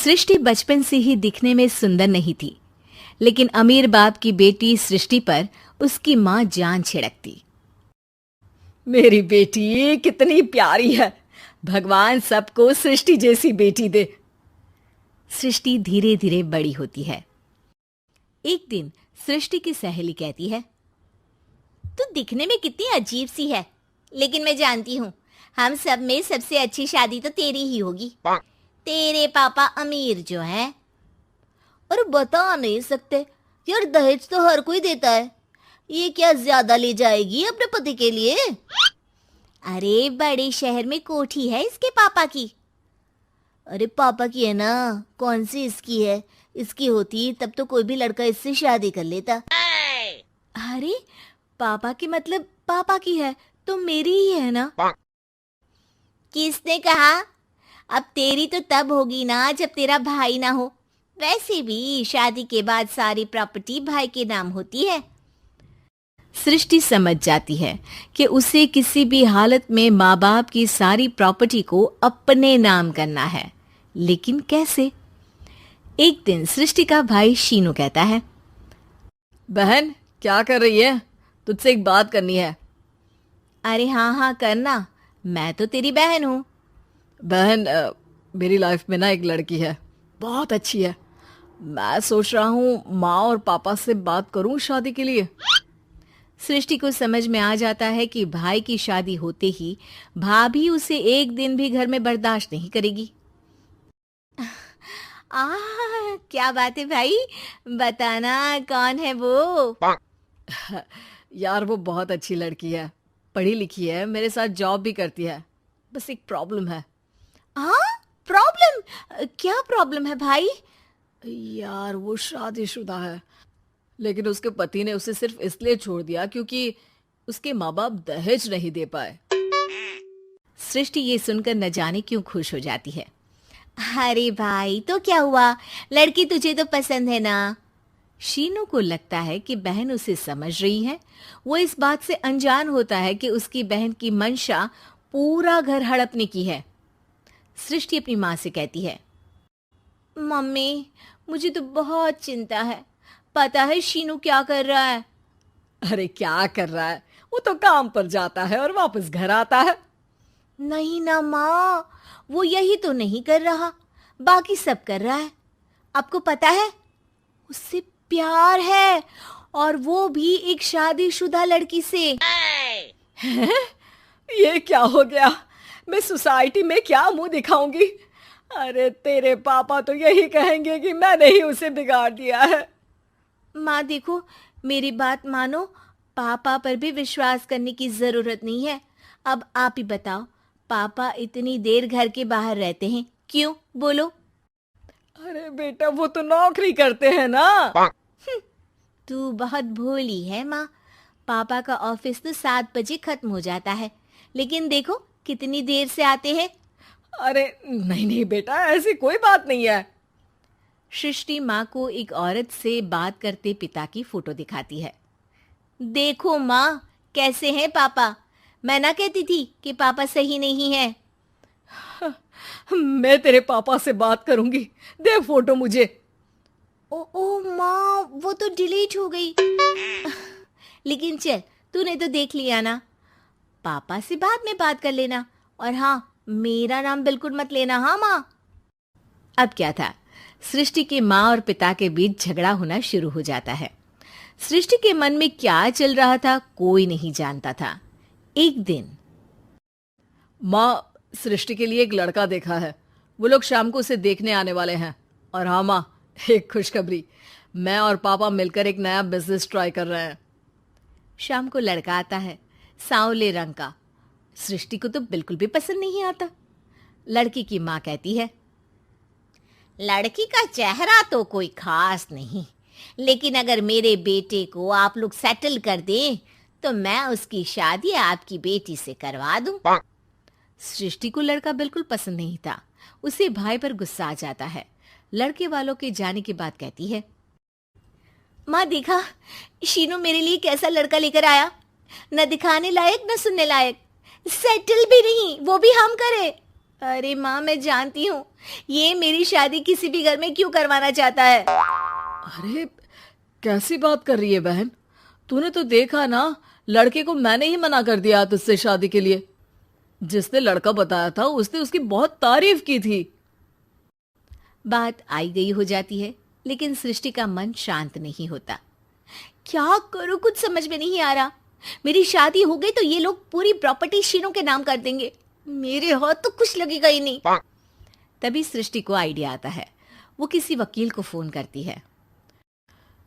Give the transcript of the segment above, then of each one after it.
सृष्टि बचपन से ही दिखने में सुंदर नहीं थी, लेकिन अमीर बाप की बेटी सृष्टि पर उसकी माँ जान छिड़कती। मेरी बेटी कितनी प्यारी है, भगवान सबको सृष्टि जैसी बेटी दे। सृष्टि धीरे धीरे बड़ी होती है। एक दिन सृष्टि की सहेली कहती है, तू दिखने में कितनी अजीब सी है, लेकिन मैं जानती हूँ हम सब में सबसे अच्छी शादी तो तेरी ही होगी। तेरे पापा अमीर जो हैं। और बता नहीं सकते यार, दहेज तो हर कोई देता है, ये क्या ज्यादा ले जाएगी अपने पति के लिए? अरे बड़े शहर में कोठी है इसके पापा की। अरे पापा की है ना, कौन सी इसकी है? इसकी होती तब तो कोई भी लड़का इससे शादी कर लेता। अरे पापा की मतलब पापा की है तो मेरी ही है ना? किसने कहा? अब तेरी तो तब होगी ना जब तेरा भाई ना हो। वैसे भी शादी के बाद सारी प्रॉपर्टी भाई के नाम होती है। सृष्टि समझ जाती है कि उसे किसी भी हालत में माँ बाप की सारी प्रॉपर्टी को अपने नाम करना है, लेकिन कैसे? एक दिन सृष्टि का भाई शीनू कहता है, बहन क्या कर रही है? तुझसे एक बात करनी है। अरे हाँ हाँ करना, मैं तो तेरी बहन हूँ। बहन मेरी लाइफ में ना एक लड़की है, बहुत अच्छी है। मैं सोच रहा हूँ माँ और पापा से बात करूँ शादी के लिए। सृष्टि को समझ में आ जाता है कि भाई की शादी होते ही भाभी उसे एक दिन भी घर में बर्दाश्त नहीं करेगी। क्या बात है भाई, बताना कौन है वो? यार वो बहुत अच्छी लड़की है, पढ़ी लिखी है, मेरे साथ जॉब भी करती है। बस एक प्रॉब्लम है। हाँ प्रॉब्लम? क्या प्रॉब्लम है भाई? यार वो शादीशुदा है, लेकिन उसके पति ने उसे सिर्फ इसलिए छोड़ दिया क्योंकि उसके माँ बाप दहेज नहीं दे पाए। सृष्टि ये सुनकर न जाने क्यों खुश हो जाती है। अरे भाई तो क्या हुआ, लड़की तुझे तो पसंद है ना? शीनू को लगता है कि बहन उसे समझ रही है। वो इस बात से अनजान होता है कि उसकी बहन की मंशा पूरा घर हड़पने की है। सृष्टि अपनी माँ से कहती है, मम्मी मुझे तो बहुत चिंता है, पता है शीनू क्या कर रहा है? अरे क्या कर रहा है, वो तो काम पर जाता है और वापस घर आता है। नहीं ना माँ, वो यही तो नहीं कर रहा, बाकी सब कर रहा है। आपको पता है उससे प्यार है, और वो भी एक शादीशुदा लड़की से। हैं? ये क्या हो गया? मैं सोसाइटी में क्या मुंह दिखाऊंगी? अरे तेरे पापा तो यही कहेंगे कि मैंने ही उसे बिगाड़ दिया है। माँ देखो, मेरी बात मानो, पापा पर भी विश्वास करने की जरूरत नहीं है। अब आप ही बताओ, पापा इतनी देर घर के बाहर रहते हैं क्यों, बोलो? अरे बेटा वो तो नौकरी करते हैं ना। तू बहुत भोली है माँ। पापा का ऑफिस तो 7 बजे खत्म हो जाता है, लेकिन देखो कितनी देर से आते हैं। अरे नहीं नहीं बेटा, ऐसी कोई बात नहीं है। सृष्टि माँ को एक औरत से बात करते पिता की फोटो दिखाती है। देखो माँ कैसे हैं पापा, मैं ना कहती थी कि पापा सही नहीं है। मैं तेरे पापा से बात करूंगी, दे फोटो मुझे। ओ माँ वो तो डिलीट हो गई। लेकिन चल, तूने तो देख लिया ना, पापा से बाद में बात कर लेना। और हाँ, मेरा नाम बिल्कुल मत लेना। हाँ माँ। अब क्या था, सृष्टि के माँ और पिता के बीच झगड़ा होना शुरू हो जाता है। सृष्टि के मन में क्या चल रहा था कोई नहीं जानता था। एक दिन, माँ सृष्टि के लिए एक लड़का देखा है, वो लोग शाम को उसे देखने आने वाले हैं। और हाँ माँ, एक खुशखबरी, मैं और पापा मिलकर एक नया बिजनेस ट्राई कर रहे हैं। शाम को लड़का आता है, सांवले रंग का। सृष्टि को तो बिल्कुल भी पसंद नहीं आता। लड़की की माँ कहती है, लड़की का चेहरा तो कोई खास नहीं, लेकिन अगर मेरे बेटे को आप लोग सेटल कर दें तो मैं उसकी शादी आपकी बेटी से करवा दूं। सृष्टि को लड़का बिल्कुल पसंद नहीं था। उसे भाई पर गुस्सा आ जाता है। लड़के वालों के जाने के बाद कहती है, माँ देखा शीनू मेरे लिए कैसा लड़का लेकर आया, न दिखाने लायक न सुनने लायक, सेटल भी नहीं, वो भी हम करे। अरे माँ, मैं जानती हूँ ये मेरी शादी किसी भी घर में क्यों करवाना चाहता है। अरे कैसी बात कर रही है बहन? तूने तो देखा ना, लड़के को मैंने ही मना कर दिया तुझसे शादी के लिए। जिसने लड़का बताया था उसने उसकी बहुत तारीफ की थी। बात आई गई हो जाती है, लेकिन सृष्टि का मन शांत नहीं होता। क्या करूं, कुछ समझ में नहीं आ रहा। मेरी शादी हो गई तो ये लोग पूरी प्रॉपर्टी शीनू के नाम कर देंगे, मेरे हाथ तो कुछ लगेगा ही नहीं। तभी सृष्टि को आइडिया आता है। वो किसी वकील को फोन करती है।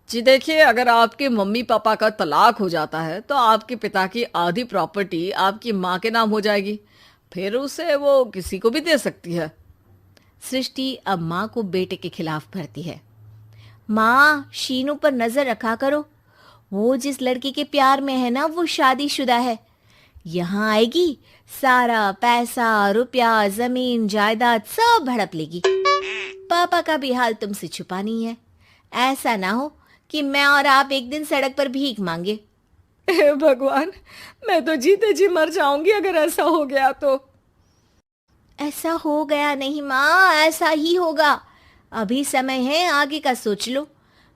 जी देखिए, अगर आपके मम्मी पापा का तलाक हो जाता है तो आपके पिता की आधी प्रॉपर्टी आपकी माँ के नाम हो जाएगी, फिर उसे वो किसी को भी दे सकती है। सृष्टि अब माँ को बेटे के खिलाफ भरती है। माँ, शीनू पर नजर रखा करो। वो जिस लड़की के प्यार में है ना, वो शादीशुदा है। यहाँ आएगी, सारा पैसा, रुपया, जमीन, जायदाद सब हड़प लेगी। पापा का भी हाल तुमसे छुपा नहीं है। ऐसा ना हो कि मैं और आप एक दिन सड़क पर भीख मांगे। हे भगवान, मैं तो जीते जी मर जाऊंगी अगर ऐसा हो गया तो। ऐसा हो गया नहीं माँ, ऐसा ही होगा। अभी समय है, आगे का सोच लो।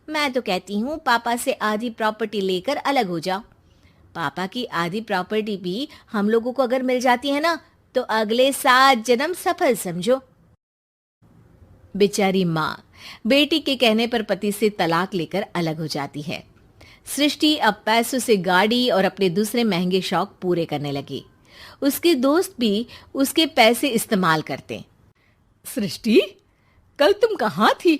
मैं तो कहती हूँ पापा से आधी प्रॉपर्टी लेकर अलग हो जाओ। पापा की आधी प्रॉपर्टी भी हम लोगों को अगर मिल जाती है ना, तो अगले 7 जन्म सफल समझो। बेचारी माँ बेटी के कहने पर पति से तलाक लेकर अलग हो जाती है। सृष्टि अब पैसों से गाड़ी और अपने दूसरे महंगे शौक पूरे करने लगी। उसके दोस्त भी उसके पैसे इस्तेमाल करते। सृष्टि, कल तुम कहाँ थी?